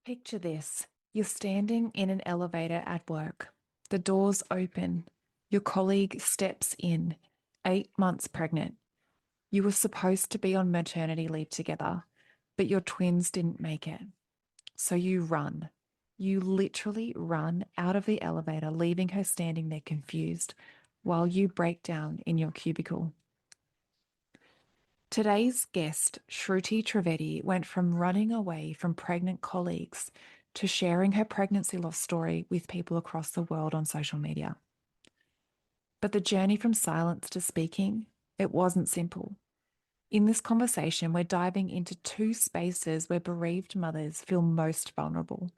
Picture this. You're standing in an elevator at work. The doors open. Your colleague steps in, 8 months pregnant. You were supposed to be on maternity leave together, but your twins didn't make it. So you run. You literally run out of the elevator, leaving her standing there confused while you break down in your cubicle. Today's guest, Shruti Trivedi, went from running away from pregnant colleagues to sharing her pregnancy loss story with people across the world on social media. But the journey from silence to speaking, it wasn't simple. In this conversation, we're diving into two spaces where bereaved mothers feel most vulnerable: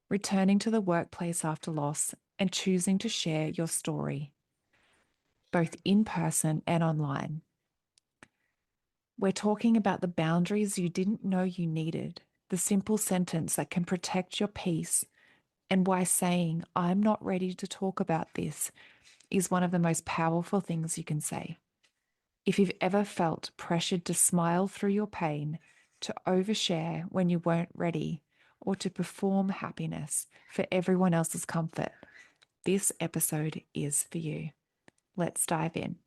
returning to the workplace after loss and choosing to share your story, both in person and online. We're talking about the boundaries you didn't know you needed, the simple sentence that can protect your peace, and why saying, "I'm not ready to talk about this," is one of the most powerful things you can say. If you've ever felt pressured to smile through your pain, to overshare when you weren't ready, or to perform happiness for everyone else's comfort, this episode is for you. Let's dive in.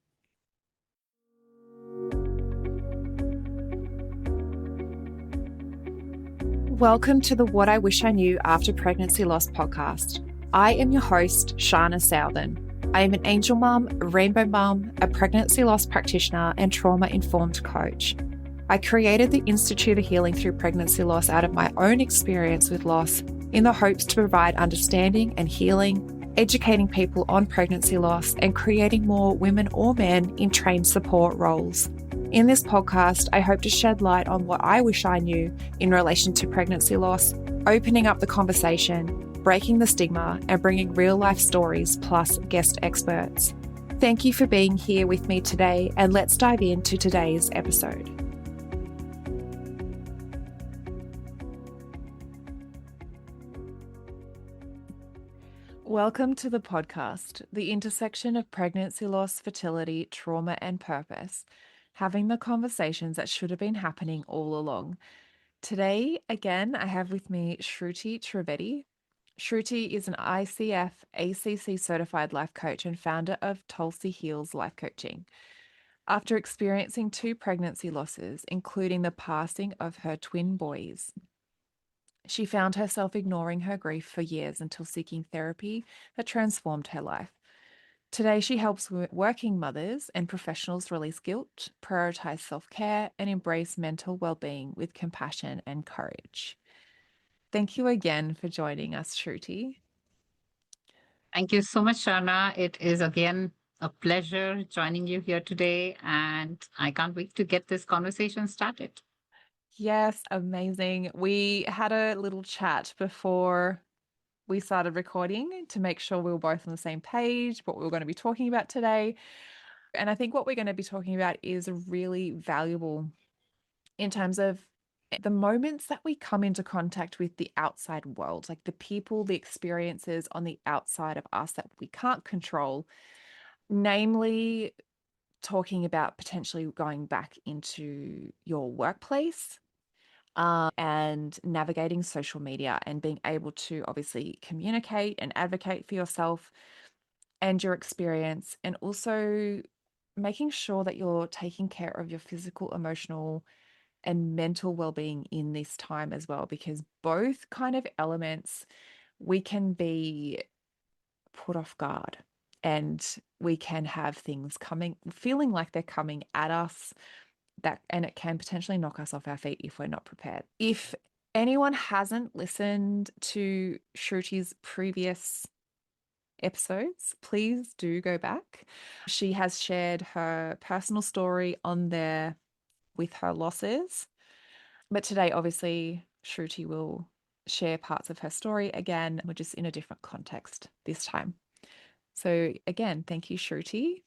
Welcome to the What I Wish I Knew After Pregnancy Loss podcast. I am your host, Shana Southern. I am an angel mum, a rainbow mum, a pregnancy loss practitioner, and trauma-informed coach. I created the Institute of Healing Through Pregnancy Loss out of my own experience with loss in the hopes to provide understanding and healing, educating people on pregnancy loss, and creating more women or men in trained support roles. In this podcast, I hope to shed light on what I wish I knew in relation to pregnancy loss, opening up the conversation, breaking the stigma, and bringing real-life stories plus guest experts. Thank you for being here with me today, and let's dive into today's episode. Welcome to the podcast, the intersection of pregnancy loss, fertility, trauma, and purpose, having the conversations that should have been happening all along. Today, again, I have with me Shruti Trivedi. Shruti is an ICF ACC certified life coach and founder of Tulsi Heals Life Coaching. After experiencing 2 pregnancy losses, including the passing of her twin boys, she found herself ignoring her grief for years until seeking therapy that transformed her life. Today, she helps working mothers and professionals release guilt, prioritize self-care, and embrace mental well-being with compassion and courage. Thank you again for joining us, Shruti. Thank you so much, Shana. It is again a pleasure joining you here today, and I can't wait to get this conversation started. Yes, amazing. We had a little chat before we started recording to make sure we were both on the same page, what we were going to be talking about today. And I think what we're going to be talking about is really valuable in terms of the moments that we come into contact with the outside world, like the people, the experiences on the outside of us that we can't control, namely talking about potentially going back into your workplace, and navigating social media and being able to obviously communicate and advocate for yourself and your experience, and also making sure that you're taking care of your physical, emotional, and mental well-being in this time as well, because both kind of elements we can be put off guard and we can have things coming, feeling like they're coming at us, and it can potentially knock us off our feet if we're not prepared. If anyone hasn't listened to Shruti's previous episodes, please do go back. She has shared her personal story on there with her losses. But today, obviously, Shruti will share parts of her story again. We're just in a different context this time. So again, thank you, Shruti.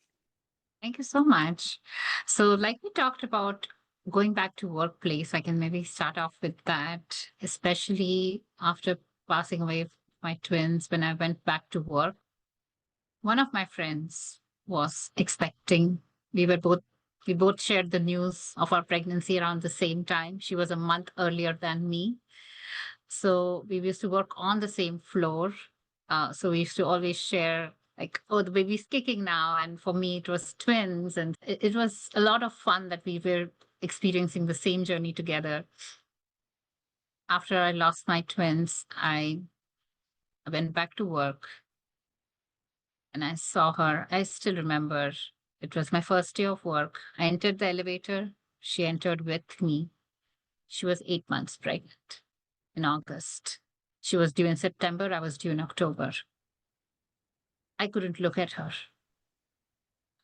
Thank you so much. So, like we talked about going back to workplace, I can maybe start off with that, especially after passing away of my twins when I went back to work. One of my friends was expecting. We both shared the news of our pregnancy around the same time. She was a month earlier than me. So we used to work on the same floor. So we used to always share, like, oh, the baby's kicking now. And for me, it was twins. And it was a lot of fun that we were experiencing the same journey together. After I lost my twins, I went back to work and I saw her. I still remember it was my first day of work. I entered the elevator. She entered with me. She was 8 months pregnant in August. She was due in September. I was due in October. I couldn't look at her.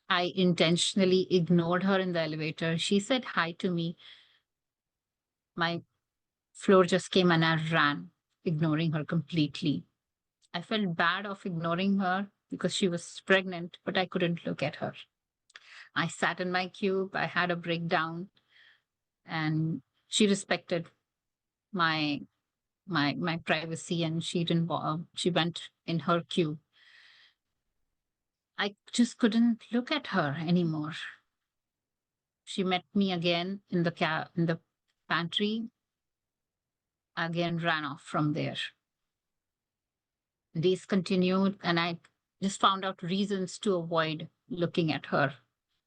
I intentionally ignored her in the elevator. She said hi to me. My floor just came and I ran, ignoring her completely. I felt bad of ignoring her because she was pregnant, but I couldn't look at her. I sat in my cube. I had a breakdown, and she respected my my privacy, and she didn't. She went in her cube. I just couldn't look at her anymore. She met me again in the pantry. Again, ran off from there. Days continued, and I just found out reasons to avoid looking at her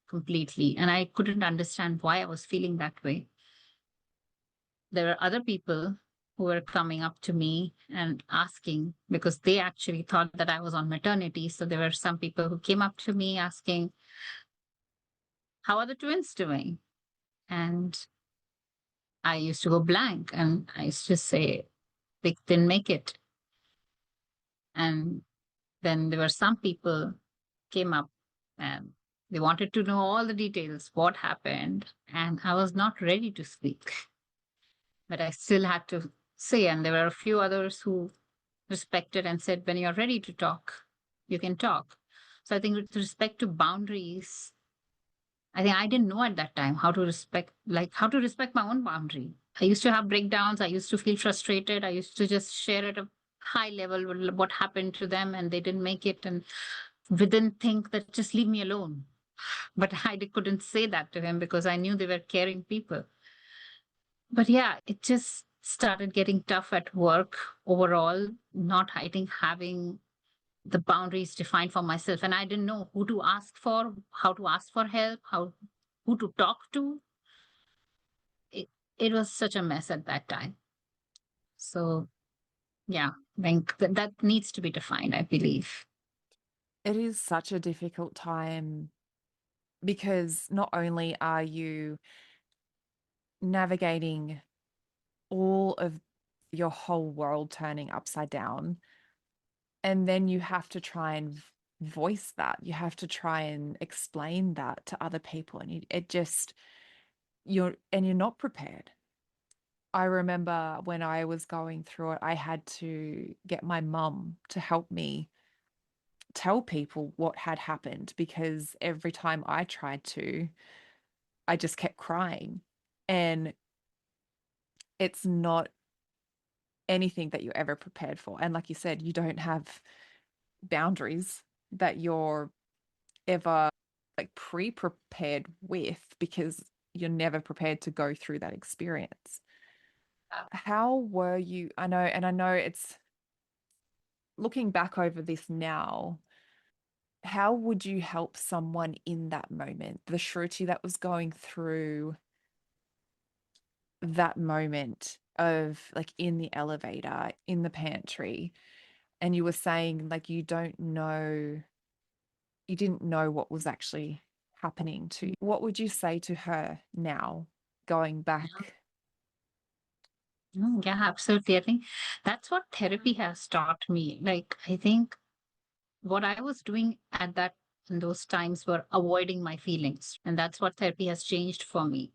completely. And I couldn't understand why I was feeling that way. There were other people who were coming up to me and asking because they actually thought that I was on maternity. So there were some people who came up to me asking, how are the twins doing? And I used to go blank and I used to say, they didn't make it. And then there were some people came up and they wanted to know all the details, what happened. And I was not ready to speak, but I still had to say. And there were a few others who respected and said, when you're ready to talk, you can talk. So I think with respect to boundaries, I think I didn't know at that time how to respect my own boundary. I used to have breakdowns. I used to feel frustrated. I used to just share at a high level what happened to them and they didn't make it. And within think that just leave me alone. But I couldn't say that to him because I knew they were caring people. But yeah, it just started getting tough at work overall, not hiding, having the boundaries defined for myself. And I didn't know who to ask for, how to ask for help, who to talk to. It, it was such a mess at that time. So yeah, I think that needs to be defined, I believe. It is such a difficult time because not only are you navigating all of your whole world turning upside down, and then you have to try and voice that. You have to try and explain that to other people, and it just you're not prepared. I remember when I was going through it, I had to get my mum to help me tell people what had happened because every time I tried to, I just kept crying. And it's not anything that you're ever prepared for. And like you said, you don't have boundaries that you're ever like pre-prepared with because you're never prepared to go through that experience. How were you? I know it's looking back over this now, how would you help someone in that moment? The Shruti that was going through that moment of like in the elevator, in the pantry, and you were saying like you didn't know what was actually happening to you. What would you say to her now, going back? Yeah, absolutely. I think that's what therapy has taught me. Like, I think what I was doing at that in those times were avoiding my feelings. And that's what therapy has changed for me.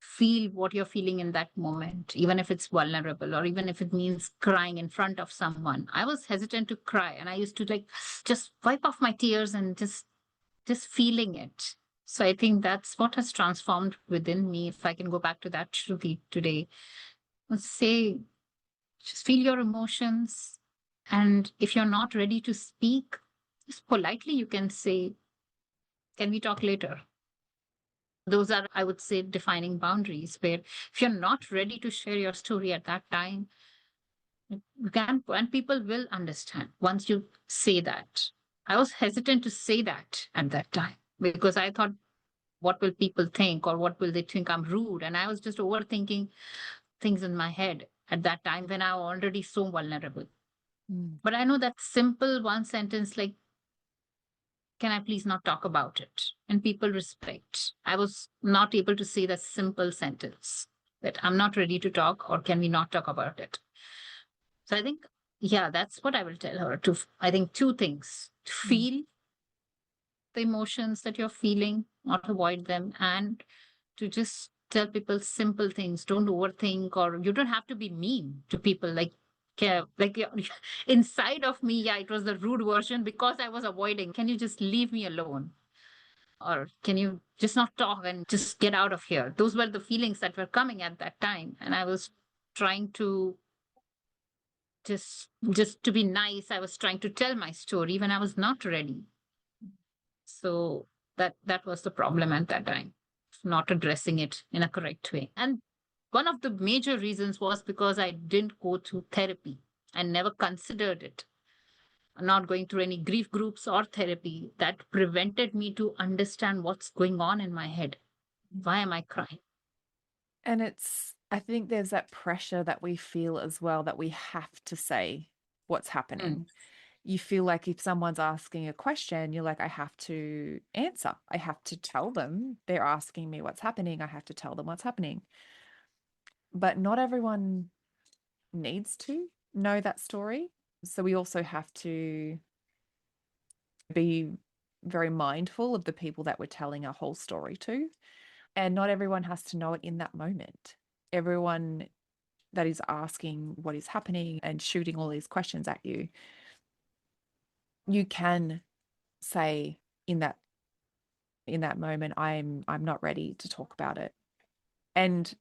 Feel what you're feeling in that moment, even if it's vulnerable or even if it means crying in front of someone. I was hesitant to cry and I used to like just wipe off my tears and just feeling it. So I think that's what has transformed within me. If I can go back to that Shruti today, let's say just feel your emotions. And if you're not ready to speak, just politely you can say, can we talk later? Those are, I would say, defining boundaries where if you're not ready to share your story at that time, you can, and people will understand once you say that. I was hesitant to say that at that time because I thought, what will people think, or what will they think I'm rude? And I was just overthinking things in my head at that time when I was already so vulnerable. Mm. But I know that simple one sentence, like, can I please not talk about it? And people respect. I was not able to say that simple sentence that I'm not ready to talk, or can we not talk about it? So I think, yeah, that's what I will tell her to. I think two things: to Mm. feel the emotions that you're feeling, not avoid them, and to just tell people simple things. Don't overthink, or you don't have to be mean to people. Like, like inside of me, yeah, it was the rude version because I was avoiding. Can you just leave me alone? Or can you just not talk and just get out of here? Those were the feelings that were coming at that time. And I was trying to just to be nice. I was trying to tell my story when I was not ready. So that was the problem at that time, not addressing it in a correct way. And one of the major reasons was because I didn't go through therapy. I never considered it. Not going through any grief groups or therapy, that prevented me to understand what's going on in my head. Why am I crying? And I think there's that pressure that we feel as well that we have to say what's happening. Mm. You feel like if someone's asking a question, you're like, I have to answer. I have to tell them they're asking me what's happening. I have to tell them what's happening. But not everyone needs to know that story. So we also have to be very mindful of the people that we're telling our whole story to. And not everyone has to know it in that moment. Everyone that is asking what is happening and shooting all these questions at you, you can say in that moment, I'm not ready to talk about it. And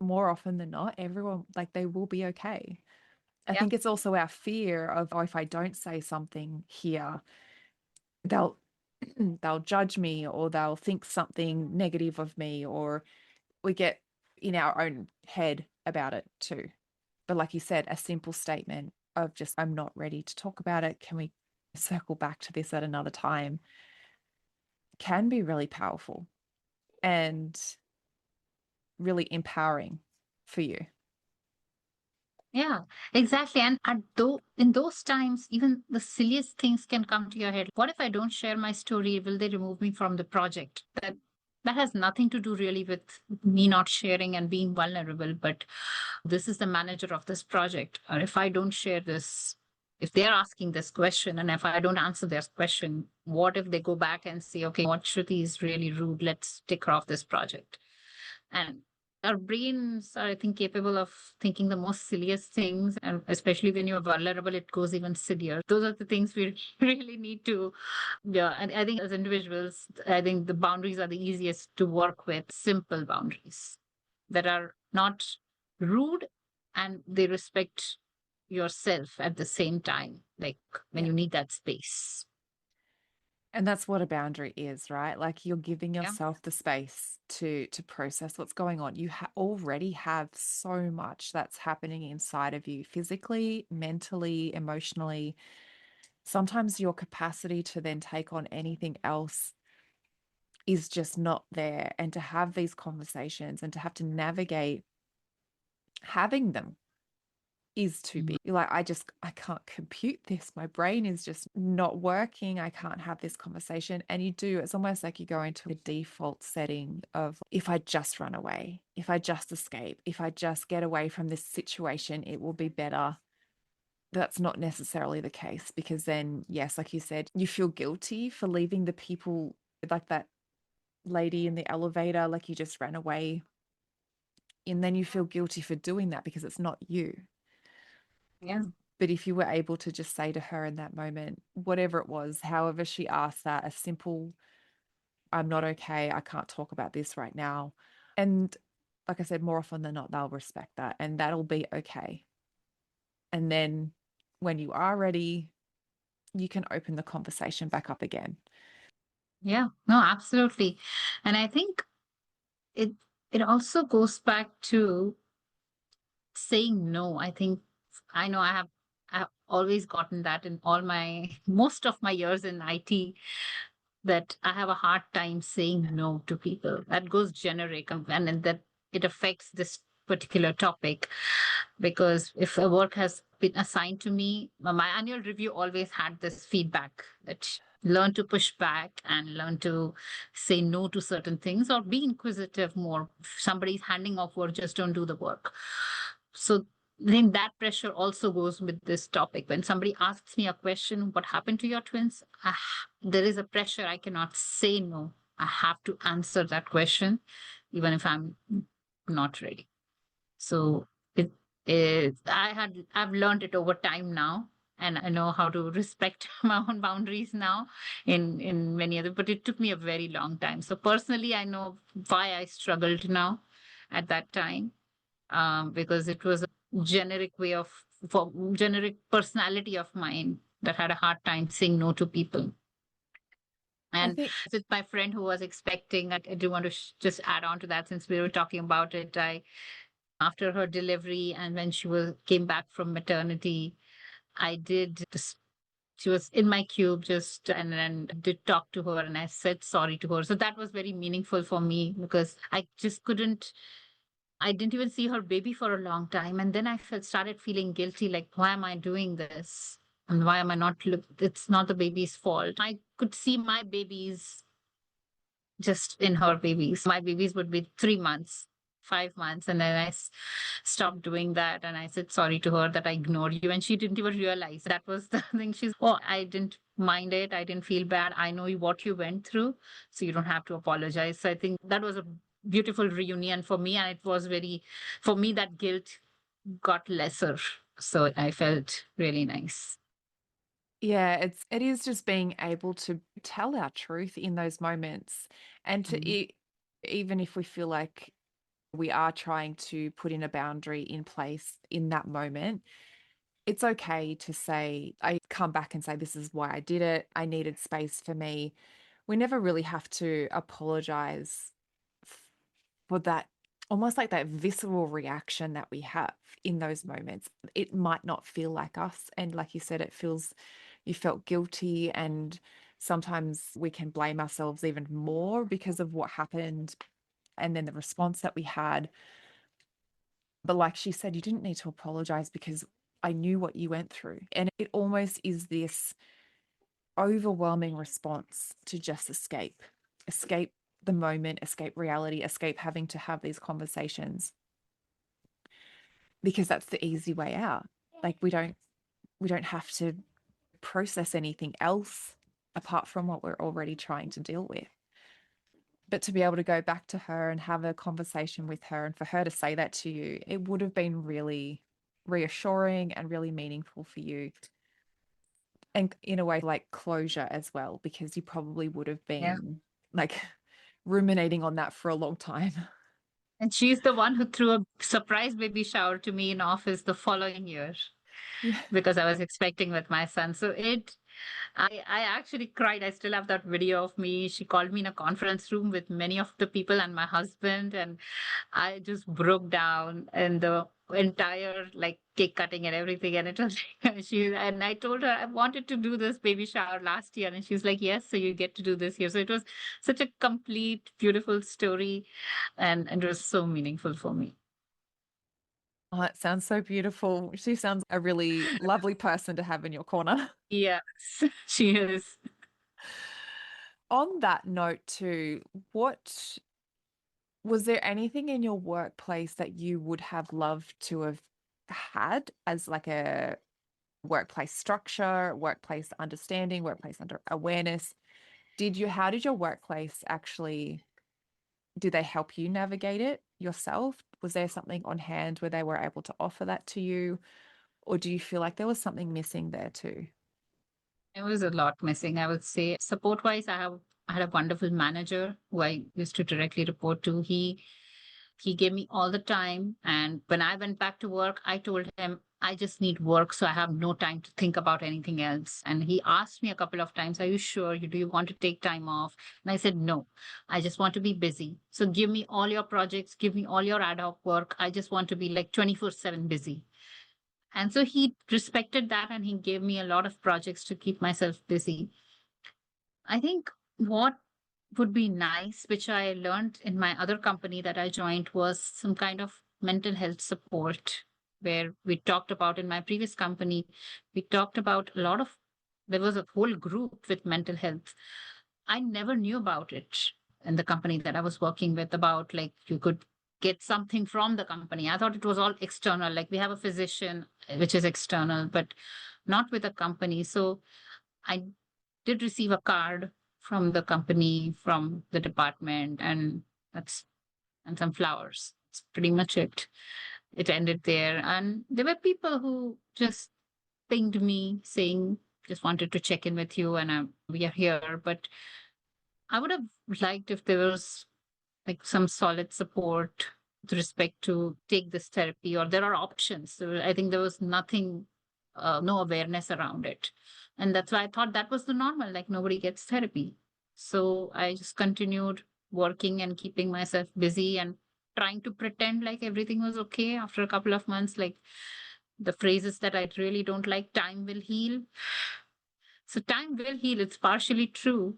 more often than not, everyone, like, they will be okay. I Yeah. think it's also our fear of, oh, if I don't say something here, they'll they'll judge me, or they'll think something negative of me, or we get in our own head about it too. But like you said, a simple statement of just, I'm not ready to talk about it. Can we circle back to this at another time? Can be really powerful and really empowering for you. Yeah, exactly. And though in those times, even the silliest things can come to your head. What if I don't share my story? Will they remove me from the project? That has nothing to do really with me not sharing and being vulnerable, but this is the manager of this project. Or if I don't share this, if they're asking this question and if I don't answer this question, what if they go back and say, okay, what, Shruti is really rude. Let's take her off this project. And our brains are, I think, capable of thinking the most silliest things. And especially when you're vulnerable, it goes even sillier. Those are the things we really need to, yeah. And I think as individuals, I think the boundaries are the easiest to work with, simple boundaries that are not rude, and they respect yourself at the same time, like when Yeah. you need that space. And that's what a boundary is, right? Like, you're giving Yeah. yourself the space to process what's going on. You already have so much that's happening inside of you, physically, mentally, emotionally. Sometimes your capacity to then take on anything else is just not there. And to have these conversations and to have to navigate having them is too Mhm. big. You're like, I can't compute this. My brain is just not working. I can't have this conversation. And you do, it's almost like you go into a default setting of, if I just run away, if I just escape, if I just get away from this situation, it will be better. That's not necessarily the case, because then, yes, like you said, you feel guilty for leaving the people, like that lady in the elevator, like you just ran away. And then you feel guilty for doing that because it's not you. Yeah. But if you were able to just say to her in that moment, whatever it was, however she asked that, a simple, I'm not okay, I can't talk about this right now. And like I said, more often than not, they'll respect that and that'll be okay. And then when you are ready, you can open the conversation back up again. Yeah, no, absolutely. And I think it it also goes back to saying no. I think I know I've always gotten that in all my most of my years in IT, that I have a hard time saying no to people. That goes generic, and that it affects this particular topic, because if a work has been assigned to me, my annual review always had this feedback that learn to push back and learn to say no to certain things, or be inquisitive more. If somebody's handing off work, just don't do the work. So then that pressure also goes with this topic. When somebody asks me a question, what happened to your twins? There is a pressure. I cannot say no. I have to answer that question, even if I'm not ready. So it is, I've learned it over time now, and I know how to respect my own boundaries now in many other, but it took me a very long time. So personally, I know why I struggled now at that time, because it was a generic way of, for generic personality of mine that had a hard time saying no to people. I And think, with my friend who was expecting, I do want to just add on to that, since we were talking about it. I After her delivery, and when she was came back from maternity, I did just, she was in my cube just, and then did talk to her, and I said sorry to her. So that was very meaningful for me, because I just couldn't, I didn't even see her baby for a long time. And then I started feeling guilty, like, why am I doing this? And why am I not look? It's not the baby's fault. I could see my babies just in her babies. My babies would be 3 months, 5 months. And then stopped doing that. And I said sorry to her that I ignored you. And she didn't even realize that was the thing. She's, oh, I didn't mind it. I didn't feel bad. I know what you went through. So you don't have to apologize. So I think that was a beautiful reunion for me. And it was very, for me, that guilt got lesser. So I felt really nice. yeah, it is just being able to tell our truth in those moments and Mhm. even if we feel like we are trying to put in a boundary in place in that moment, it's okay to say, I come back and say, this is why I did it. I needed space for me. We never really have to apologize for that, almost like that visceral reaction that we have in those moments. It might not feel like us. And like you said, you felt guilty. And sometimes we can blame ourselves even more because of what happened and then the response that we had. But like she said, you didn't need to apologize because I knew what you went through. And it almost is this overwhelming response to just escape the moment, escape reality, escape having to have these conversations because that's the easy way out. Like we don't have to process anything else apart from what we're already trying to deal with. But to be able to go back to her and have a conversation with her and for her to say that to you, it would have been really reassuring and really meaningful for you. And in a way, like closure as well, because you probably would have Yeah. been like ruminating on that for a long time. And she's the one who threw a surprise baby shower to me in office the following year, Yeah. because I was expecting with my son. So I actually cried. I still have that video of me. She called me in a conference room with many of the people and my husband, and I just broke down and the entire like cake cutting and everything. And it was she and I told her I wanted to do this baby shower last year, and she's like, yes, so you get to do this year. So it was such a complete, beautiful story, and it was so meaningful for me. Oh, it sounds so beautiful. She sounds a really lovely person to have in your corner. Yes, she is. On that note, too, what was there anything in your workplace that you would have loved to have had as like a workplace structure, workplace understanding, workplace under awareness? How did your workplace actually, did they help you navigate it yourself? Was there something on hand where they were able to offer that to you? Or do you feel like there was something missing there too? There was a lot missing, I would say. Support wise, I had a wonderful manager who I used to directly report to. He gave me all the time. And when I went back to work, I told him I just need work, so I have no time to think about anything else. And he asked me a couple of times, are you sure? Do you want to take time off? And I said, no, I just want to be busy. So give me all your projects, give me all your ad hoc work. I just want to be like 24/7 busy. And so he respected that and he gave me a lot of projects to keep myself busy. I think what would be nice, which I learned in my other company that I joined, was some kind of mental health support, where we talked about in my previous company, we talked about a lot of, there was a whole group with mental health. I never knew about it in the company that I was working with, about like you could get something from the company. I thought it was all external, like we have a physician, which is external, but not with a company. So I did receive a card from the company, from the department, and that's and some flowers. That's pretty much it. It ended there. And there were people who just pinged me saying, just wanted to check in with you, and we are here. But I would have liked if there was like some solid support with respect to take this therapy, or there are options. So I think there was nothing, no awareness around it. And that's why I thought that was the normal, like nobody gets therapy. So I just continued working and keeping myself busy and trying to pretend like everything was okay. After a couple of months, like the phrases that I really don't like, time will heal. So time will heal. It's partially true.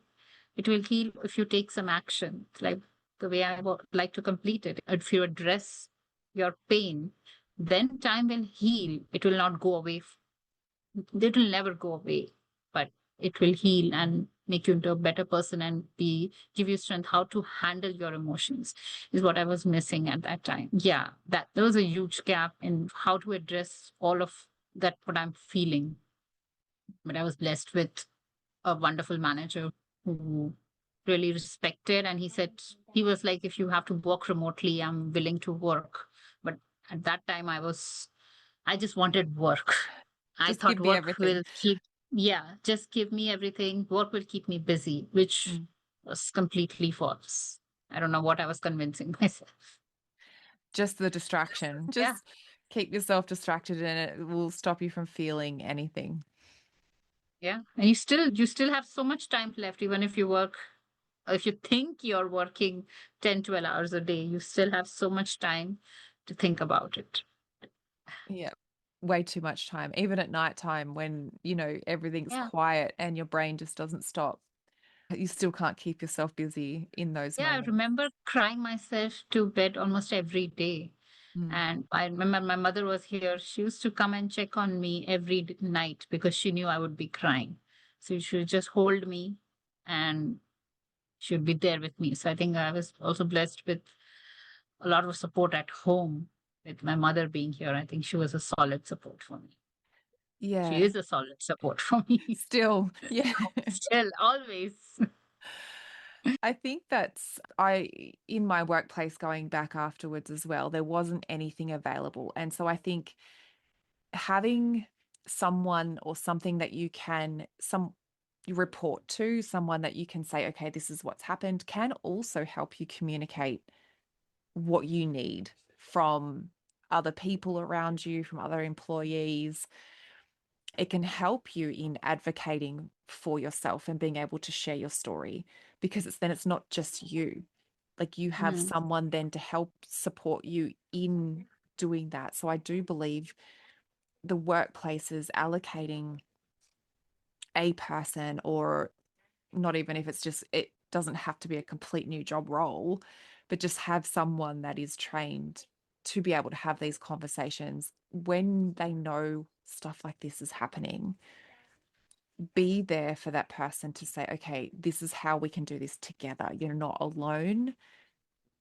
It will heal if you take some action. It's like the way I would like to complete it. If you address your pain, then time will heal. It will not go away. It will never go away, but it will heal and make you into a better person and give you strength how to handle your emotions, is what I was missing at that time. Yeah, that there was a huge gap in how to address all of that, what I'm feeling. But I was blessed with a wonderful manager who really respected, and he said, he was like, if you have to work remotely, I'm willing to work. But at that time I just wanted work. I Just thought give me work everything. will keep, yeah, just give me everything, work will keep me busy, which Mm. was completely false. I don't know what I was convincing myself. Just the distraction. Yeah. Just keep yourself distracted and it will stop you from feeling anything. Yeah, and you still have so much time left, even if you work, if you think you're working 10, 12 hours a day, you still have so much time to think about it. Yeah. Way too much time. Even at nighttime when, everything's Yeah. quiet and your brain just doesn't stop. You still can't keep yourself busy in those Yeah, I moments. remember crying myself to bed almost every day. Mm. And I remember my mother was here. She used to come and check on me every night because she knew I would be crying. So she would just hold me and she would be there with me. So I think I was also blessed with a lot of support at home, with my mother being here. I think she was a solid support for me. She Yeah. is a solid support for me. Still, yeah. Still, always. I think I in my workplace going back afterwards as well, there wasn't anything available. And so I think having someone or something that you report to, someone that you can say, okay, this is what's happened, can also help you communicate what you need from other people around you, from other employees. It can help you in advocating for yourself and being able to share your story, because it's not just you. Like, you have Mm, someone then to help support you in doing that. So I do believe the workplaces allocating a person, or not even if it's just, it doesn't have to be a complete new job role, but just have someone that is trained to be able to have these conversations when they know stuff like this is happening. Be there for that person to say, okay, this is how we can do this together. You're not alone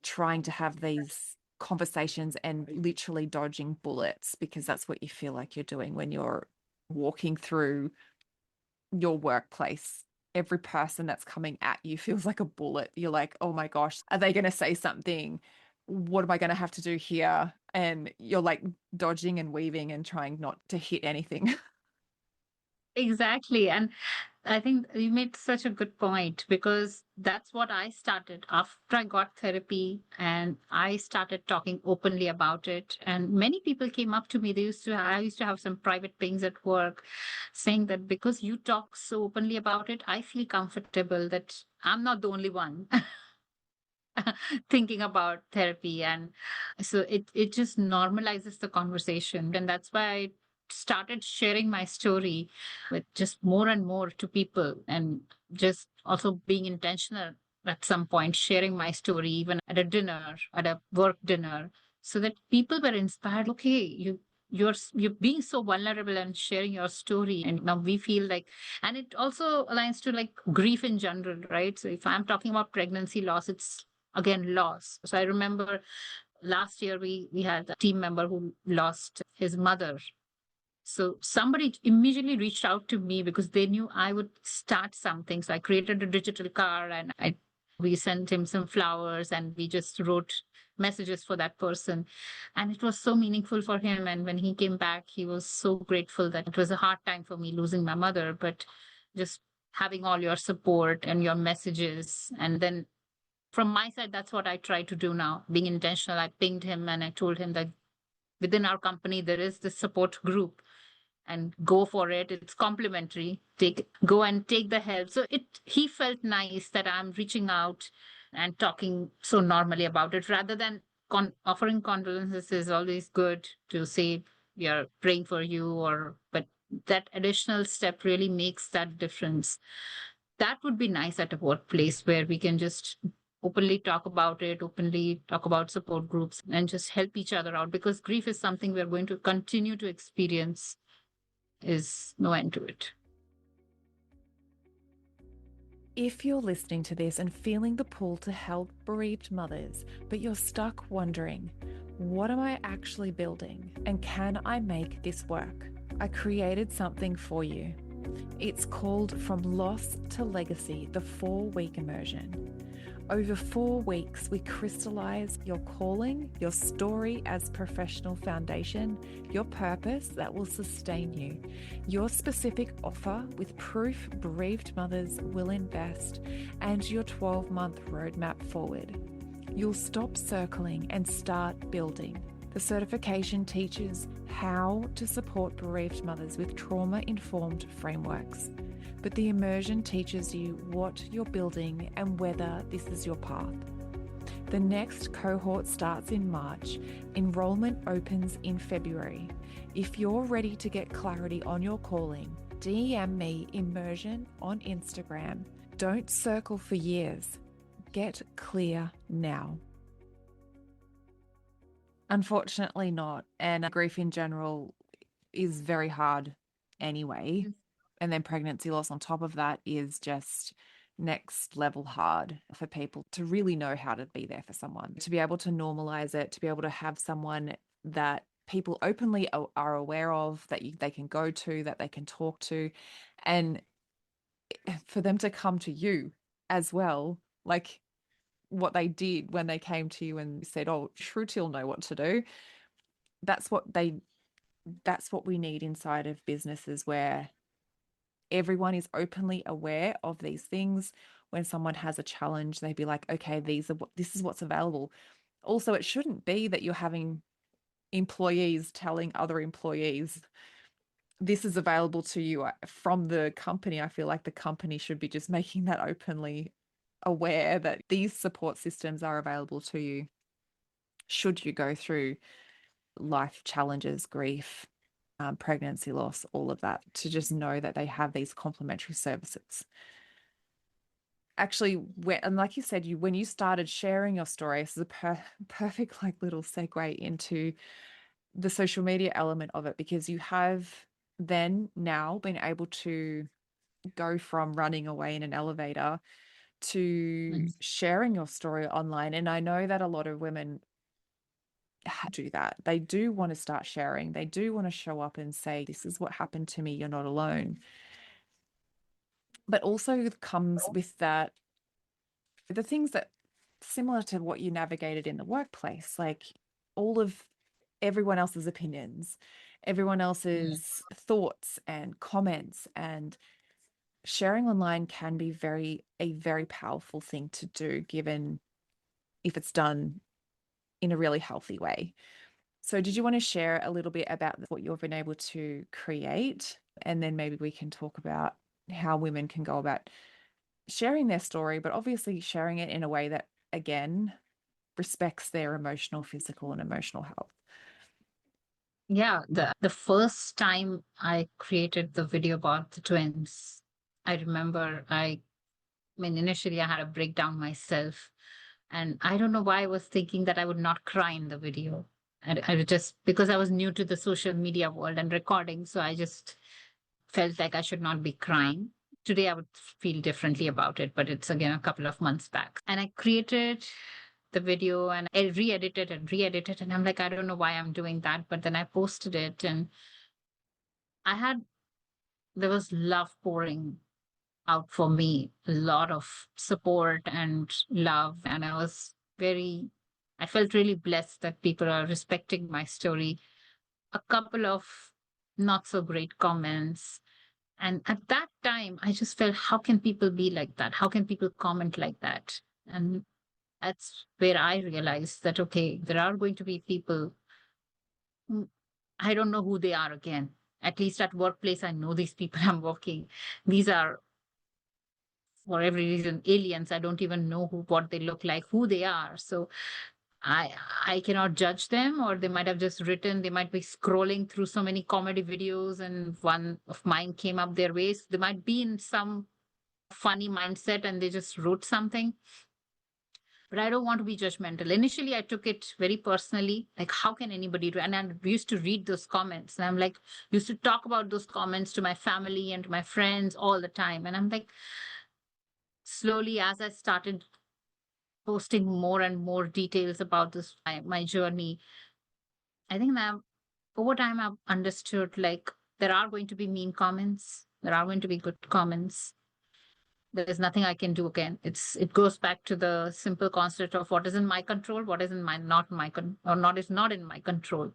trying to have these conversations and literally dodging bullets, because that's what you feel like you're doing when you're walking through your workplace. Every person that's coming at you feels like a bullet. You're like, oh my gosh, are they going to say something? What am I going to have to do here? And you're like dodging and weaving and trying not to hit anything. exactly. And I think you made such a good point because that's what I started after I got therapy and I started talking openly about it. And many people came up to me. I used to have some private things at work saying that because you talk so openly about it, I feel comfortable that I'm not the only one thinking about therapy. And so it just normalizes the conversation, and that's why I started sharing my story with just more and more to people, and just also being intentional at some point sharing my story even at a dinner, at a work dinner, so that people were inspired. Okay, you're being so vulnerable and sharing your story, and now we feel like, and it also aligns to like grief in general, right? So if I'm talking about pregnancy loss, it's again loss. So I remember last year we had a team member who lost his mother. So somebody immediately reached out to me because they knew I would start something. So I created a digital card, and I we sent him some flowers, and we just wrote messages for that person. And it was so meaningful for him. And when he came back, he was so grateful. That it was a hard time for me losing my mother, but just having all your support and your messages. And then from my side, that's what I try to do now, being intentional. I pinged him and I told him that within our company there is this support group, and go for it. It's complimentary. Go and take the help. So he felt nice that I'm reaching out and talking so normally about it, rather than offering condolences. Is always good to say we are praying for you, or but that additional step really makes that difference. That would be nice at a workplace where we can just openly talk about it, openly talk about support groups, and just help each other out, because grief is something we're going to continue to experience. Is no end to it. If you're listening to this and feeling the pull to help bereaved mothers, but you're stuck wondering, what am I actually building and can I make this work? I created something for you. It's called From Loss to Legacy, the 4-week immersion. Over 4 weeks, we crystallize your calling, your story as professional foundation, your purpose that will sustain you, your specific offer with proof bereaved mothers will invest, and your 12-month roadmap forward. You'll stop circling and start building. The certification teaches how to support bereaved mothers with trauma-informed frameworks. But the immersion teaches you what you're building and whether this is your path. The next cohort starts in March. Enrollment opens in February. If you're ready to get clarity on your calling, DM me Immersion on Instagram. Don't circle for years. Get clear now. Unfortunately not. And grief in general is very hard anyway. And then pregnancy loss on top of that is just next level hard for people to really know how to be there for someone, to be able to normalize it, to be able to have someone that people openly are aware of, that they can go to, that they can talk to, and for them to come to you as well, like what they did when they came to you and said, oh, Shruti will know what to do. That's what we need inside of businesses, where everyone is openly aware of these things. When someone has a challenge, they'd be like, okay, this is what's available. Also, it shouldn't be that you're having employees telling other employees this is available to you from the company. I feel like the company should be just making that openly aware that these support systems are available to you should you go through life challenges, grief, pregnancy loss, all of that, to just know that they have these complementary services. Actually, and like you said, when you started sharing your story, this is a perfect like little segue into the social media element of it, because you have then now been able to go from running away in an elevator to sharing your story online. And I know that a lot of women do that. They do want to start sharing. They do want to show up and say, this is what happened to me. You're not alone. But also comes with that, the things that similar to what you navigated in the workplace, like all of everyone else's opinions, everyone else's thoughts and comments, and sharing online can be a very powerful thing to do, given if it's done in a really healthy way. So, did you want to share a little bit about what you've been able to create? And then maybe we can talk about how women can go about sharing their story, but obviously sharing it in a way that, again, respects their emotional, physical, and emotional health. Yeah, the first time I created the video about the twins, I remember I mean, initially I had a breakdown myself. And I don't know why I was thinking that I would not cry in the video. And I just, because I was new to the social media world and recording, so I just felt like I should not be crying. Today I would feel differently about it, but it's again a couple of months back. And I created the video and I re-edited and re-edited. And I'm like, I don't know why I'm doing that. But then I posted it and I had, there was love pouring out for me, a lot of support and love. And I felt really blessed that people are respecting my story. A couple of not so great comments. And at that time, I just felt, how can people be like that? How can people comment like that? And that's where I realized that, okay, there are going to be people who I don't know who they are again. At least at workplace, I know these people I'm working. These are for every reason aliens. I don't even know what they look like, who they are. So I cannot judge them, or they might have just written, they might be scrolling through so many comedy videos and one of mine came up their ways. They might be in some funny mindset and they just wrote something. But I don't want to be judgmental. Initially, I took it very personally. Like, how can anybody do? And I used to read those comments. And I'm like, used to talk about those comments to my family and to my friends all the time. And I'm like, slowly, as I started posting more and more details about this, my journey, I think that over time I've understood like there are going to be mean comments, there are going to be good comments. There is nothing I can do again. It goes back to the simple concept of what is in my control, what is in my not my or not is not in my control.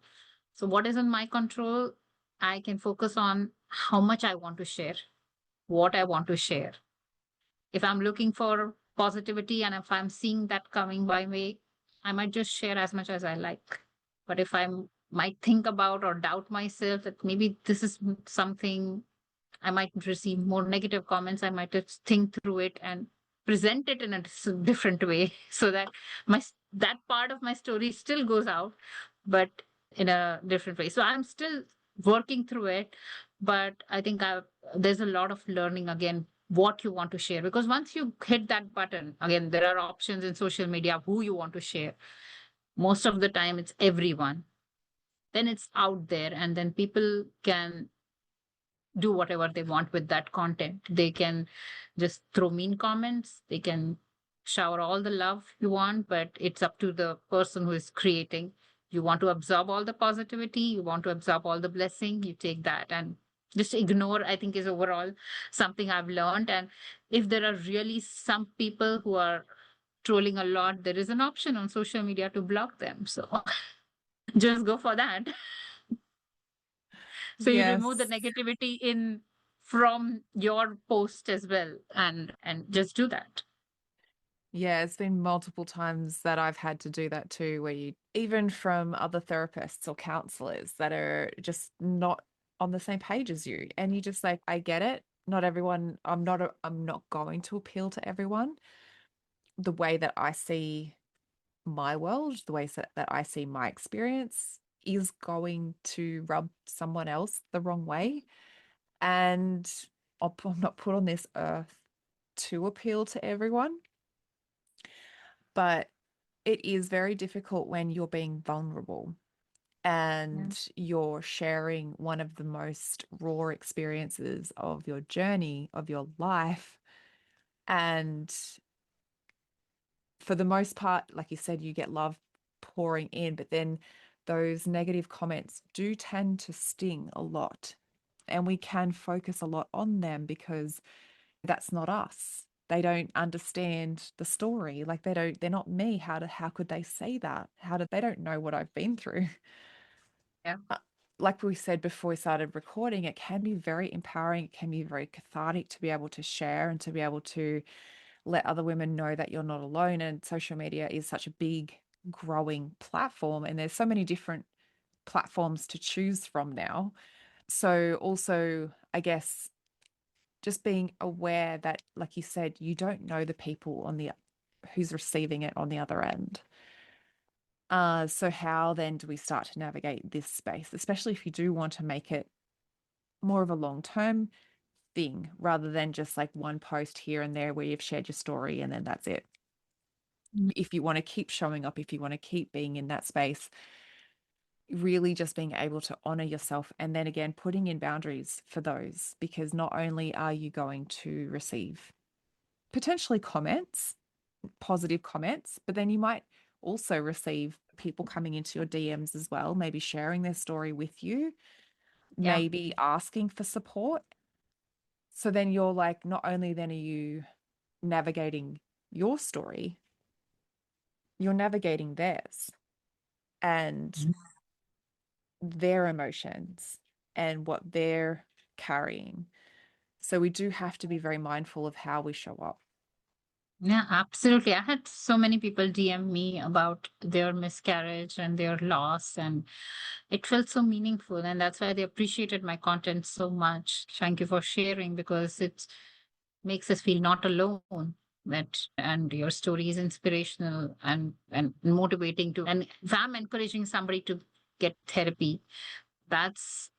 So what is in my control, I can focus on how much I want to share, what I want to share. If I'm looking for positivity and if I'm seeing that coming my way, I might just share as much as I like. But if I might think about or doubt myself that maybe this is something, I might receive more negative comments, I might just think through it and present it in a different way so that my that part of my story still goes out, but in a different way. So I'm still working through it, but I think there's a lot of learning again what you want to share, because once you hit that button again, there are options in social media who you want to share. Most of the time it's everyone, then it's out there and then people can do whatever they want with that content. They can just throw mean comments, they can shower all the love you want, but it's up to the person who is creating. You want to absorb all the positivity, you want to absorb all the blessing, you take that and just ignore, I think, is overall something I've learned. And if there are really some people who are trolling a lot, there is an option on social media to block them. So just go for that. So you remove the Yes. negativity in from your post as well, and just do that. Yeah, it's been multiple times that I've had to do that too, where you, even from other therapists or counselors that are just not on the same page as you. And you just like, I get it. Not everyone, I'm not going to appeal to everyone. The way that I see my world, the way that I see my experience is going to rub someone else the wrong way. And I'm not put on this earth to appeal to everyone. But it is very difficult when you're being vulnerable Yeah. and you're sharing one of the most raw experiences of your journey, of your life. And for the most part, like you said, you get love pouring in, but then those negative comments do tend to sting a lot. And we can focus a lot on them because that's not us. They don't understand the story. Like they're not me. How could they say that? They don't know what I've been through. Yeah. like we said before we started recording, it can be very empowering. It can be very cathartic to be able to share and to be able to let other women know that you're not alone. And social media is such a big, growing platform, and there's so many different platforms to choose from now. So, also, I guess, just being aware that, like you said, you don't know the people on the who's receiving it on the other end. So how then do we start to navigate this space, especially if you do want to make it more of a long-term thing rather than just like one post here and there where you've shared your story and then that's it. If you want to keep showing up, if you want to keep being in that space, really just being able to honor yourself and then again putting in boundaries for those, because not only are you going to receive potentially comments, positive comments, but then you might also receive people coming into your DMs as well, maybe sharing their story with you, Yeah. maybe asking for support. So then you're like, not only then are you navigating your story, you're navigating theirs and their emotions and what they're carrying. So we do have to be very mindful of how we show up. Yeah, absolutely. I had so many people DM me about their miscarriage and their loss, and it felt so meaningful. And that's why they appreciated my content so much. Thank you for sharing, because it makes us feel not alone. That and your story is inspirational and motivating to. And if I'm encouraging somebody to get therapy, that's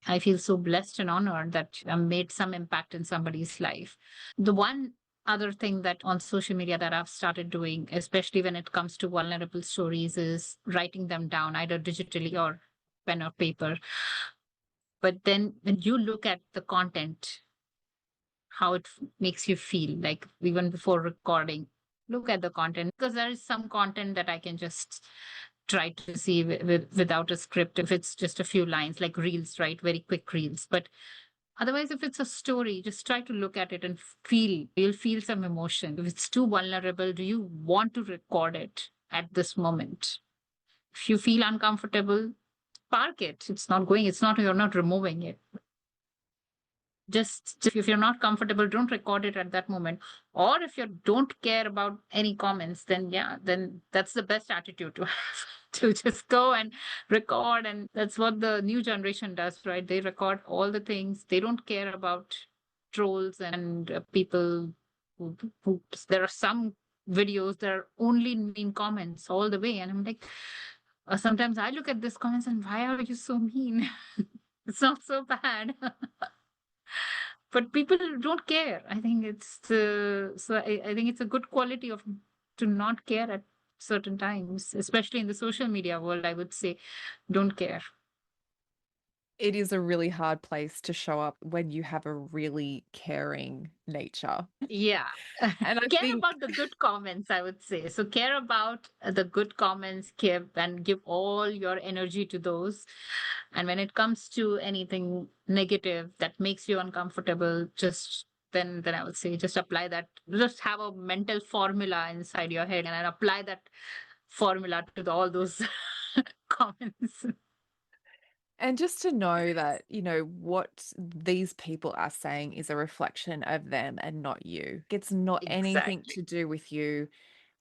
I feel so blessed and honored that I made some impact in somebody's life. The one other thing that on social media that I've started doing, especially when it comes to vulnerable stories, is writing them down either digitally or pen or paper. But then when you look at the content, how it makes you feel, like even before recording, look at the content, because there is some content that I can just try to see without a script if it's just a few lines, like reels, right? Very quick reels. But otherwise, if it's a story, just try to look at it and feel. You'll feel some emotion. If it's too vulnerable, do you want to record it at this moment? If you feel uncomfortable, park it. It's not going, it's not, you're not removing it. Just if you're not comfortable, don't record it at that moment. Or if you don't care about any comments, then yeah, then that's the best attitude to have. To just go and record. And that's what the new generation does, right? They record all the things. They don't care about trolls and people who there are some videos that are only mean comments all the way. And I'm like, sometimes I look at these comments and why are you so mean? It's not so bad. But people don't care. I think it's I think it's a good quality of to not care at certain times, especially in the social media world. I would say, don't care. It is a really hard place to show up when you have a really caring nature. Yeah. And I Care think about the good comments, I would say. So care about the good comments, care and give all your energy to those. And when it comes to anything negative that makes you uncomfortable, just then I would say just apply that. Just have a mental formula inside your head and then apply that formula to all those comments. and just to know that, what these people are saying is a reflection of them and not you. It's not anything Exactly. to do with you.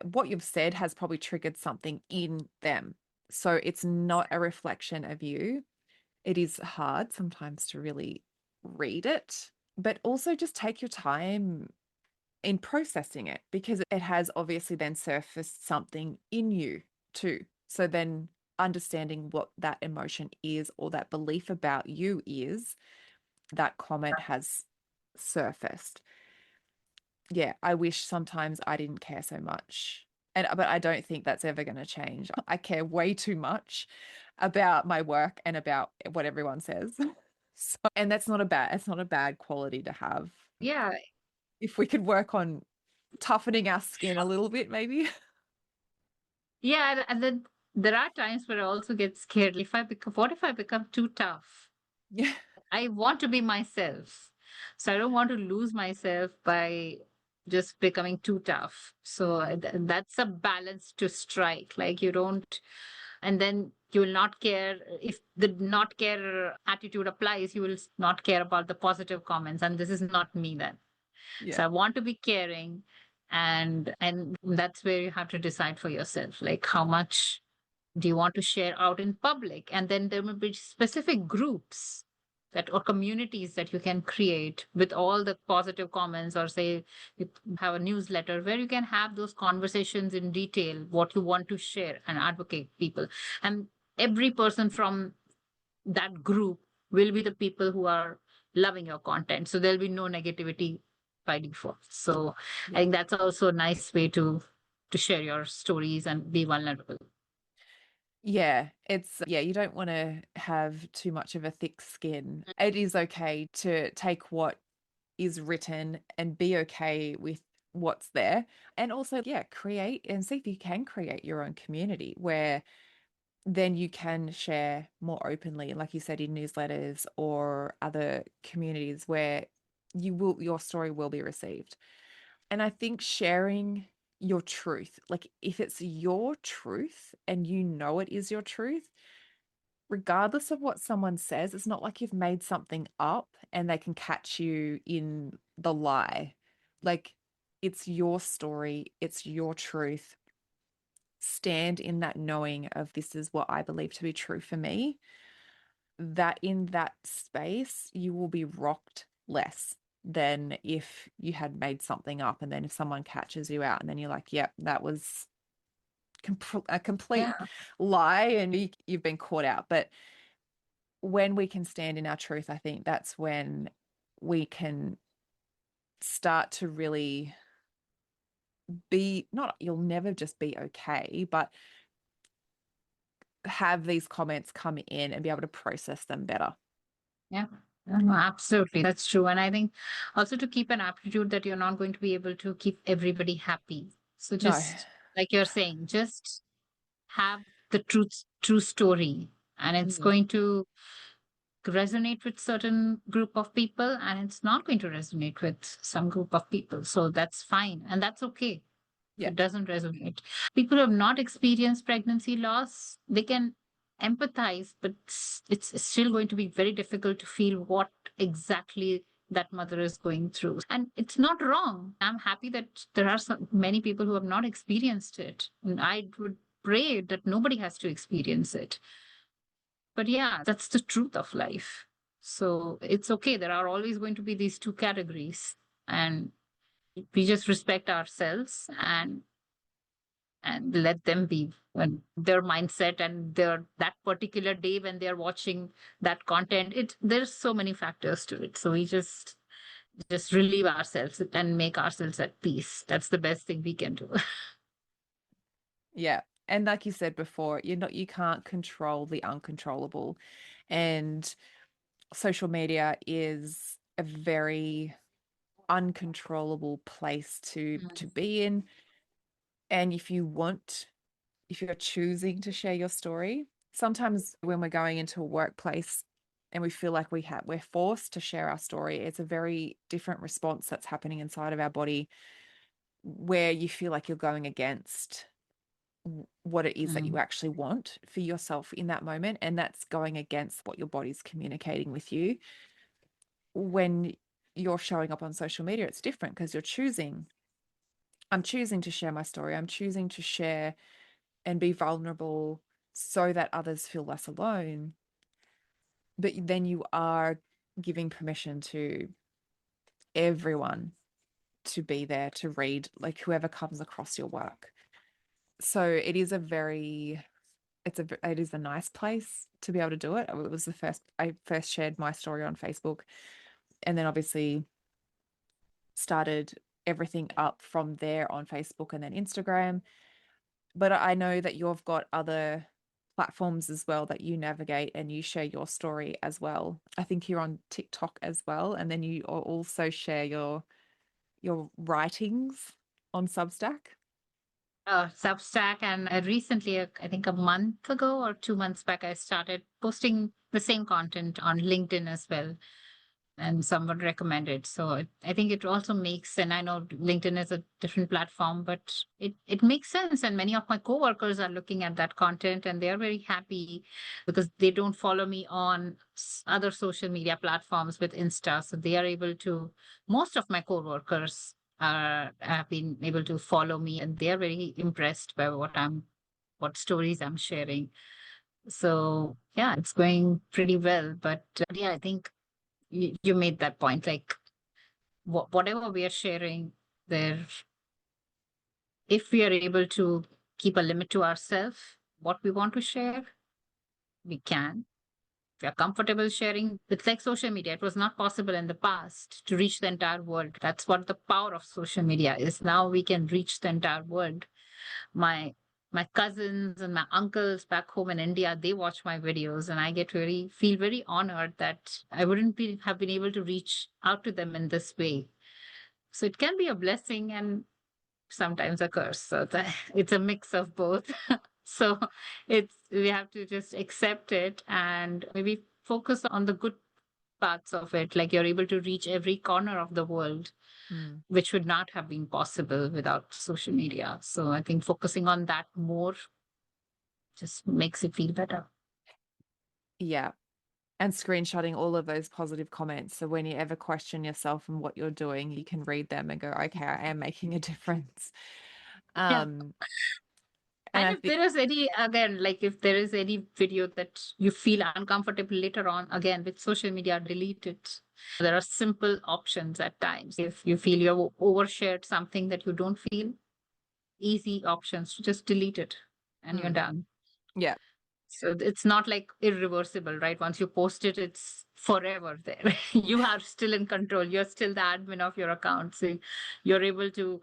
What you've said has probably triggered something in them. So it's not a reflection of you. It is hard sometimes to really read it, but also just take your time in processing it because it has obviously then surfaced something in you too. So then understanding what that emotion is or that belief about you is, that comment has surfaced. Yeah, I wish sometimes I didn't care so much. But I don't think that's ever going to change. I care way too much about my work and about what everyone says. So, and it's not a bad quality to have. Yeah. If we could work on toughening our skin a little bit, maybe. Yeah. And then there are times where I also get scared. What if I become too tough? Yeah. I want to be myself. So I don't want to lose myself by just becoming too tough. So that's a balance to strike. Like you don't, and then You will not care if the not care attitude applies. You will not care about the positive comments, and this is not me then. So Yeah. I want to be caring, and that's where you have to decide for yourself, like how much do you want to share out in public, and then there will be specific groups that or communities that you can create with all the positive comments, or say you have a newsletter where you can have those conversations in detail, what you want to share and advocate people, and every person from that group will be the people who are loving your content, so there'll be no negativity by default. So I Yeah. think that's also a nice way to share your stories and be vulnerable. Yeah, yeah, you don't want to have too much of a thick skin. It is okay to take what is written and be okay with what's there. And also, yeah, create and see if you can create your own community where then you can share more openly, like you said, in newsletters or other communities where your story will be received. And I think sharing your truth, like if it's your truth and you know it is your truth, regardless of what someone says, it's not like you've made something up and they can catch you in the lie. Like it's your story, it's your truth. Stand in that knowing of this is what I believe to be true for me. That in that space, you will be rocked less than if you had made something up. And then if someone catches you out and then you're like, yep, that was a complete Yeah. lie and you've been caught out. But when we can stand in our truth, I think that's when we can start to really be not, you'll never just be okay, but have these comments come in and be able to process them better. Yeah. No, absolutely. That's true. And I think also to keep an aptitude that you're not going to be able to keep everybody happy. So No. just like you're saying, just have the true story. And it's Mm, going to resonate with certain group of people, and it's not going to resonate with some group of people. So that's fine. And that's okay. yeah. It doesn't resonate. People who have not experienced pregnancy loss, they can empathize, but it's still going to be very difficult to feel what exactly that mother is going through. And it's not wrong. I'm happy that there are many people who have not experienced it. And I would pray that nobody has to experience it. But yeah, that's the truth of life. So it's okay. There are always going to be these two categories. And we just respect ourselves and let them be when their mindset and their that particular day when they're watching that content. It there's so many factors to it, so we just relieve ourselves and make ourselves at peace. That's the best thing we can do. Yeah. And like you said before, you can't control the uncontrollable. And social media is a very uncontrollable place to Mm, be in. And if you're choosing to share your story, sometimes when we're going into a workplace and we feel like we're forced to share our story, it's a very different response that's happening inside of our body where you feel like you're going against what it is that you mm, actually want for yourself in that moment. And that's going against what your body's communicating with you. When you're showing up on social media, it's different because I'm choosing to share my story. I'm choosing to share and be vulnerable so that others feel less alone. But then you are giving permission to everyone to be there to read, like whoever comes across your work. So it is a nice place to be able to do it. It was I first shared my story on Facebook and then obviously started everything up from there on Facebook and then Instagram. But I know that you've got other platforms as well that you navigate and you share your story as well. I think you're on TikTok as well, and then you also share your writings on Substack. Substack, and recently, I think a month ago or 2 months back, I started posting the same content on LinkedIn as well. and someone recommended. So I think it also makes, and I know LinkedIn is a different platform, but it makes sense. And many of my coworkers are looking at that content and they are very happy because they don't follow me on other social media platforms with Insta. So they are able to, most of my coworkers have been able to follow me and they are very impressed by what stories I'm sharing. So yeah, it's going pretty well. But yeah, I think you made that point. Like whatever we are sharing there, if we are able to keep a limit to ourselves, what we want to share, we can. If we are comfortable sharing, it's like social media. It was not possible in the past to reach the entire world. That's what the power of social media is. Now we can reach the entire world. My cousins and my uncles back home in India, they watch my videos and I feel very honored that I wouldn't have been able to reach out to them in this way. So it can be a blessing and sometimes a curse. So it's a mix of both. So we have to just accept it and maybe focus on the good parts of it. Like you're able to reach every corner of the world, Mm. which would not have been possible without social media. So I think focusing on that more just makes it feel better. Yeah. And screenshotting all of those positive comments. So when you ever question yourself and what you're doing, you can read them and go, okay, I am making a difference. Yeah. Um, and And I if think, there is any, again, like if there is any video that you feel uncomfortable later on, again, with social media, delete it. There are simple options at times. If you feel you've overshared something that you don't feel, easy options to just delete it and you're mm, done. yeah. So it's not like irreversible, right? Once you post it, it's forever there. You are still in control. You're still the admin of your account. So you're able to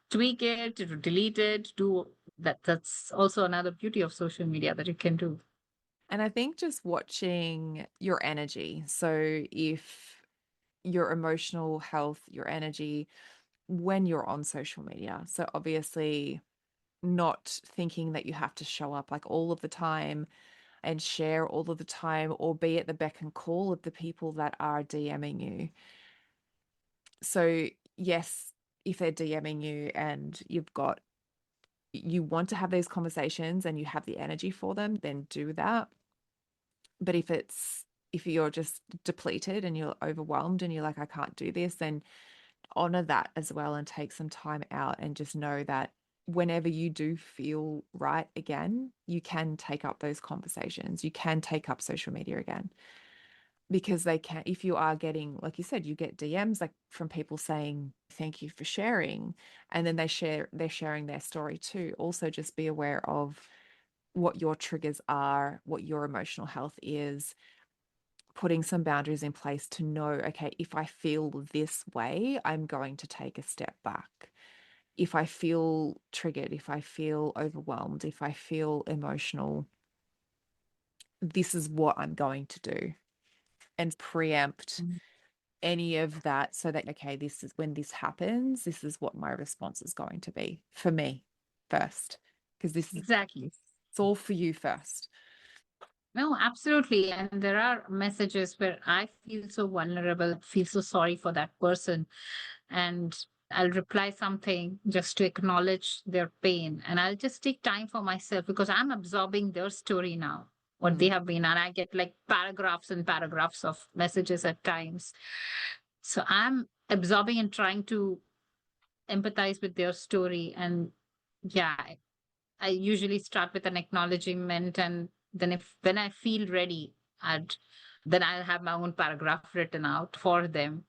tweak it, to delete it, do that. That's also another beauty of social media that you can do. And I think just watching your energy. So if your emotional health, your energy, when you're on social media. So obviously, not thinking that you have to show up like all of the time and share all of the time or be at the beck and call of the people that are DMing you. So, yes, if they're DMing you and you want to have these conversations and you have the energy for them, then do that. But if you're just depleted and you're overwhelmed and you're like, I can't do this, then honor that as well and take some time out and just know that whenever you do feel right again, you can take up those conversations. You can take up social media again because they can, if you are getting, like you said, you get DMs like from people saying, thank you for sharing. And then they're sharing their story too. Also, just be aware of what your triggers are, what your emotional health is, putting some boundaries in place to know, okay, if I feel this way, I'm going to take a step back. If I feel triggered, if I feel overwhelmed, if I feel emotional, this is what I'm going to do and preempt Mhm. any of that so that, okay, this is when this happens, this is what my response is going to be for me first, because Exactly. it's all for you first. No, absolutely. And there are messages where I feel so vulnerable, feel so sorry for that person. And I'll reply something just to acknowledge their pain. And I'll just take time for myself because I'm absorbing their story now, what they Mm, have been. And I get like paragraphs and paragraphs of messages at times. So I'm absorbing and trying to empathize with their story. And yeah, I usually start with an acknowledgement, and then if when I feel ready, I'd then I'll have my own paragraph written out for them.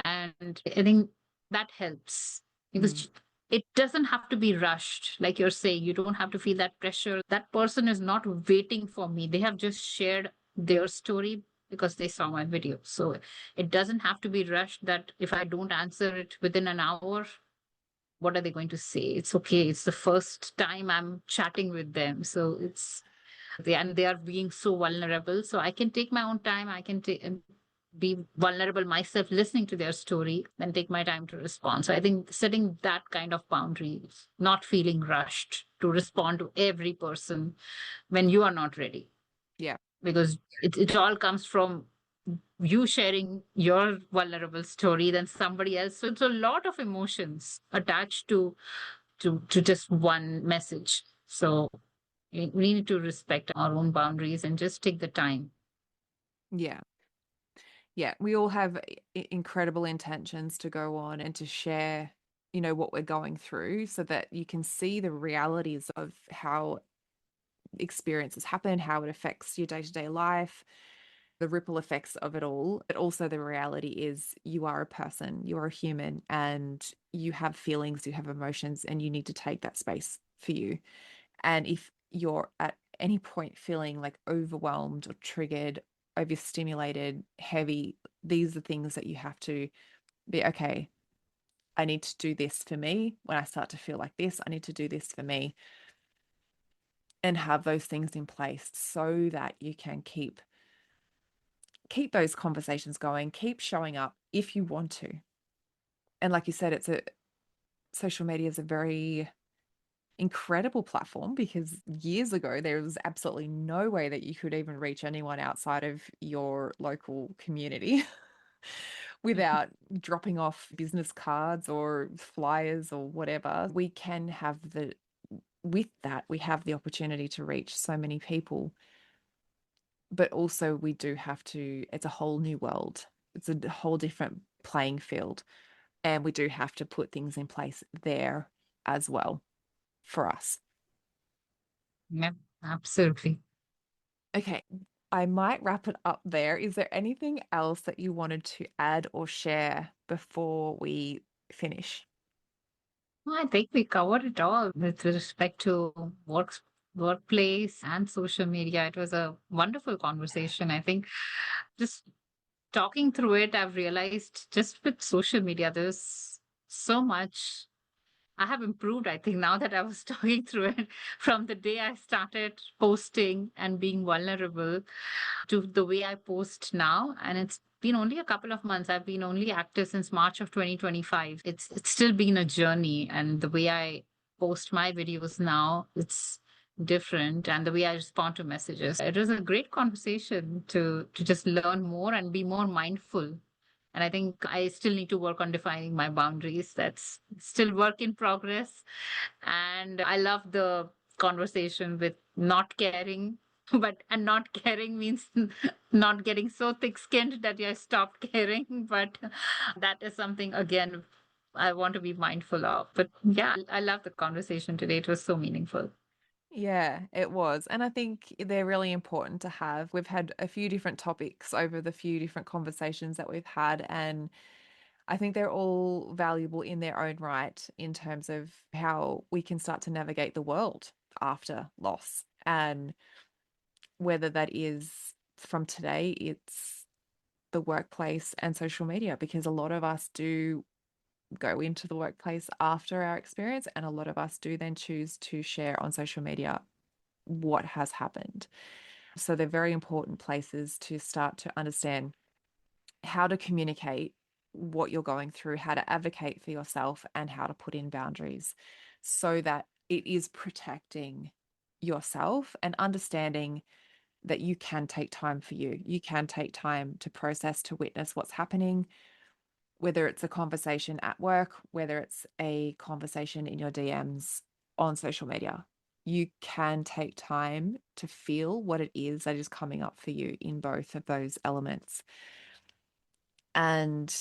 And I think that helps mm. because it doesn't have to be rushed. Like you're saying, you don't have to feel that pressure. That person is not waiting for me. They have just shared their story because they saw my video. So it doesn't have to be rushed that if I don't answer it within an hour, what are they going to say? It's okay. It's the first time I'm chatting with them. So they are being so vulnerable. So I can take my own time. I can be vulnerable myself, listening to their story, then take my time to respond. So I think setting that kind of boundaries, not feeling rushed to respond to every person when you are not ready, Yeah. because it all comes from you sharing your vulnerable story than somebody else. So it's a lot of emotions attached to just one message. So we need to respect our own boundaries and just take the time. Yeah. Yeah. We all have incredible intentions to go on and to share, what we're going through so that you can see the realities of how experiences happen, how it affects your day-to-day life, the ripple effects of it all. But also the reality is you are a person, you are a human, and you have feelings, you have emotions, and you need to take that space for you. And if you're at any point feeling like overwhelmed or triggered, overstimulated, heavy, these are things that you have to be okay. I need to do this for me. When I start to feel like this, I need to do this for me and have those things in place so that you can keep those conversations going, keep showing up if you want to. And like you said, social media is a very incredible platform because years ago there was absolutely no way that you could even reach anyone outside of your local community without dropping off business cards or flyers or whatever. We can have with that, we have the opportunity to reach so many people, but also we do have to, it's a whole new world. It's a whole different playing field. And we do have to put things in place there as well for us. Yeah, absolutely. Okay, I might wrap it up there. Is there anything else that you wanted to add or share before we finish? Well, I think we covered it all with respect to workplace and social media. It was a wonderful conversation. I think just talking through it, I've realized just with social media, there's so much I have improved, I think, now that I was talking through it from the day I started posting and being vulnerable to the way I post now. And it's been only a couple of months. I've been only active since March of 2025. It's still been a journey. And the way I post my videos now, it's different. And the way I respond to messages. It was a great conversation to just learn more and be more mindful. And I think I still need to work on defining my boundaries. That's still work in progress. And I love the conversation with not caring. But and not caring means not getting so thick skinned that you stop caring. But that is something, again, I want to be mindful of. But yeah, I love the conversation today. It was so meaningful. Yeah, it was. And I think they're really important to have. We've had a few different topics over the few different conversations that we've had, and I think they're all valuable in their own right in terms of how we can start to navigate the world after loss. And whether that is from today, it's the workplace and social media, because a lot of us do go into the workplace after our experience, and a lot of us do then choose to share on social media what has happened. So they're very important places to start to understand how to communicate what you're going through, how to advocate for yourself, and how to put in boundaries so that it is protecting yourself and understanding that you can take time for you. You can take time to process, to witness what's happening, whether it's a conversation at work, whether it's a conversation in your DMs on social media. You can take time to feel what it is that is coming up for you in both of those elements and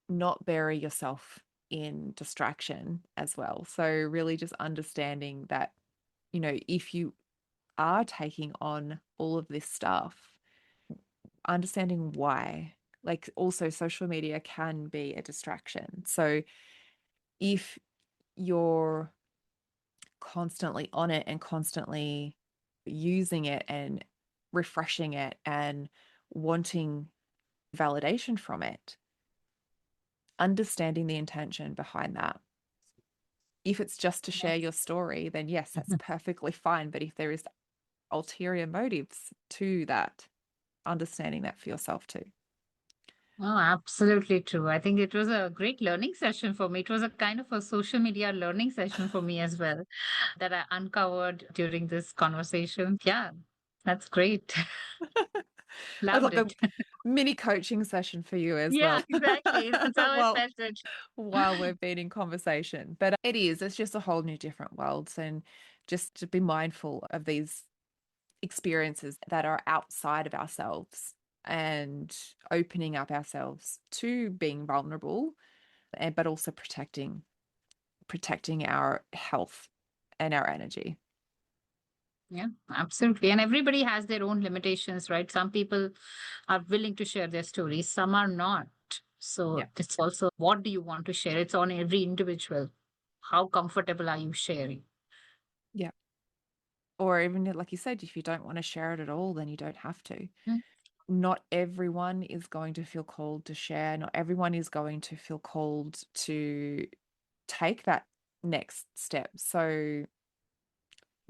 not bury yourself in distraction as well. So, really just understanding that, if you are taking on all of this stuff, understanding why. Like, also, social media can be a distraction. So, if you're constantly on it and constantly using it and refreshing it and wanting validation from it, understanding the intention behind that. If it's just to share your story, then yes, that's perfectly fine. But if there is ulterior motives to that, understanding that for yourself too. Oh, absolutely true. I think it was a great learning session for me. It was a kind of a social media learning session for me as well that I uncovered during this conversation. Yeah. That's great. I'd Loved like a it. mini coaching session for you as Yeah, well. exactly. That's how I Well, felt it. while we've been in conversation. But it's just a whole new different worlds. And just to be mindful of these experiences that are outside of ourselves and opening up ourselves to being vulnerable, and but also protecting our health and our energy. Yeah, absolutely. And everybody has their own limitations, right? Some people are willing to share their stories, some are not. So Yeah. it's also what do you want to share? It's on every individual. How comfortable are you sharing? Yeah. Or even like you said, if you don't want to share it at all, then you don't have to. Mm. Not everyone is going to feel called to share. Not everyone is going to feel called to take that next step. So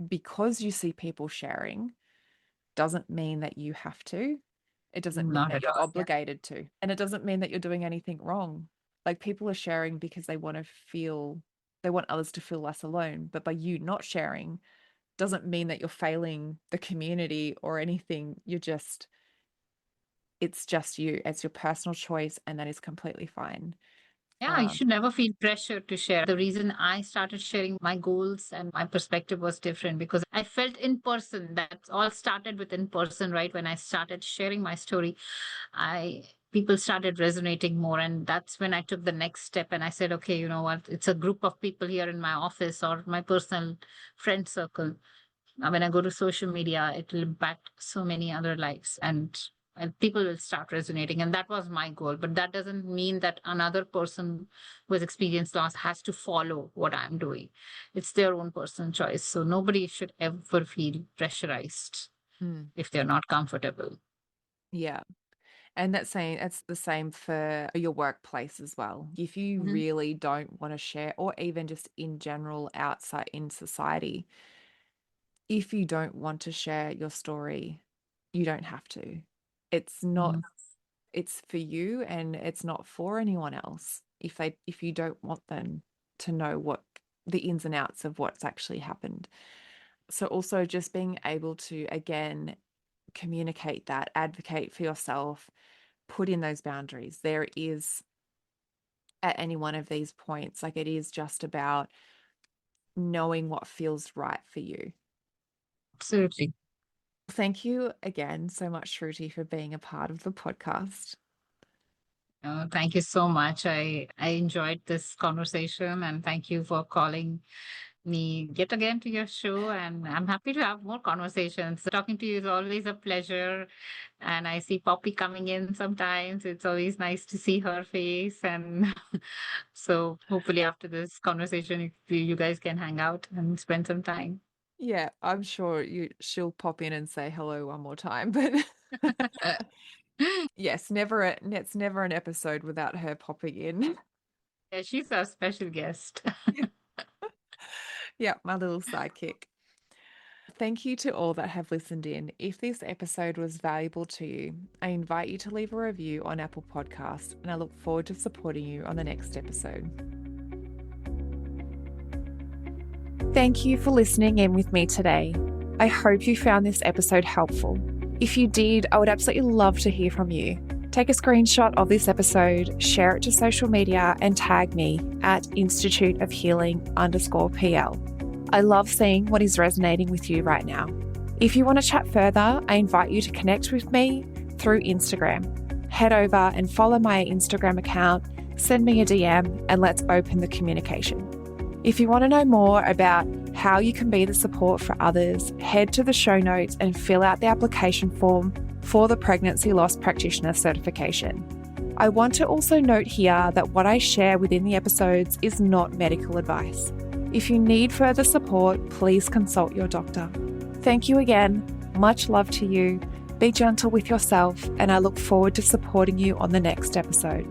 because you see people sharing doesn't mean that you have to. It doesn't mean Not that at you're all. Yeah. obligated to. And it doesn't mean that you're doing anything wrong. Like people are sharing because they want others to feel less alone. But by you not sharing doesn't mean that you're failing the community or anything. It's just you. It's your personal choice, and that is completely fine. Yeah, you Um, should never feel pressure to share. The reason I started sharing my goals and my perspective was different because I felt in person. That all started with in person, right? When I started sharing my story, I people started resonating more. And that's when I took the next step and I said, okay, you know what? It's a group of people here in my office or my personal friend circle. When I go to social media, it will impact so many other lives and people will start resonating. And that was my goal. But that doesn't mean that another person who has experienced loss has to follow what I'm doing. It's their own personal choice. So nobody should ever feel pressurized mm, if they're not comfortable. yeah. And that's the same for your workplace as well. If you Mhm. really don't want to share, or even just in general outside in society, if you don't want to share your story, you don't have to. It's not, Mhm. it's for you and it's not for anyone else. If you don't want them to know what the ins and outs of what's actually happened. So also just being able to again communicate that, advocate for yourself, put in those boundaries. There is at any one of these points, like it is just about knowing what feels right for you. Absolutely. Thank you again so much, Shruti, for being a part of the podcast. Thank you so much. I enjoyed this conversation and thank you for calling me yet again to your show. And I'm happy to have more conversations. Talking to you is always a pleasure. And I see Poppy coming in sometimes. It's always nice to see her face. And so hopefully after this conversation, you guys can hang out and spend some time. Yeah, I'm sure she'll pop in and say hello one more time, but yes, it's never an episode without her popping in. Yeah, she's our special guest. Yeah, my little sidekick. Thank you to all that have listened in. If this episode was valuable to you, I invite you to leave a review on Apple Podcasts, and I look forward to supporting you on the next episode. Thank you for listening in with me today. I hope you found this episode helpful. If you did, I would absolutely love to hear from you. Take a screenshot of this episode, share it to social media, and tag me at Institute of Healing _PL. I love seeing what is resonating with you right now. If you want to chat further, I invite you to connect with me through Instagram. Head over and follow my Instagram account, send me a DM, and let's open the communication. If you want to know more about how you can be the support for others, head to the show notes and fill out the application form for the Pregnancy Loss Practitioner certification. I want to also note here that what I share within the episodes is not medical advice. If you need further support, please consult your doctor. Thank you again. Much love to you. Be gentle with yourself, and I look forward to supporting you on the next episode.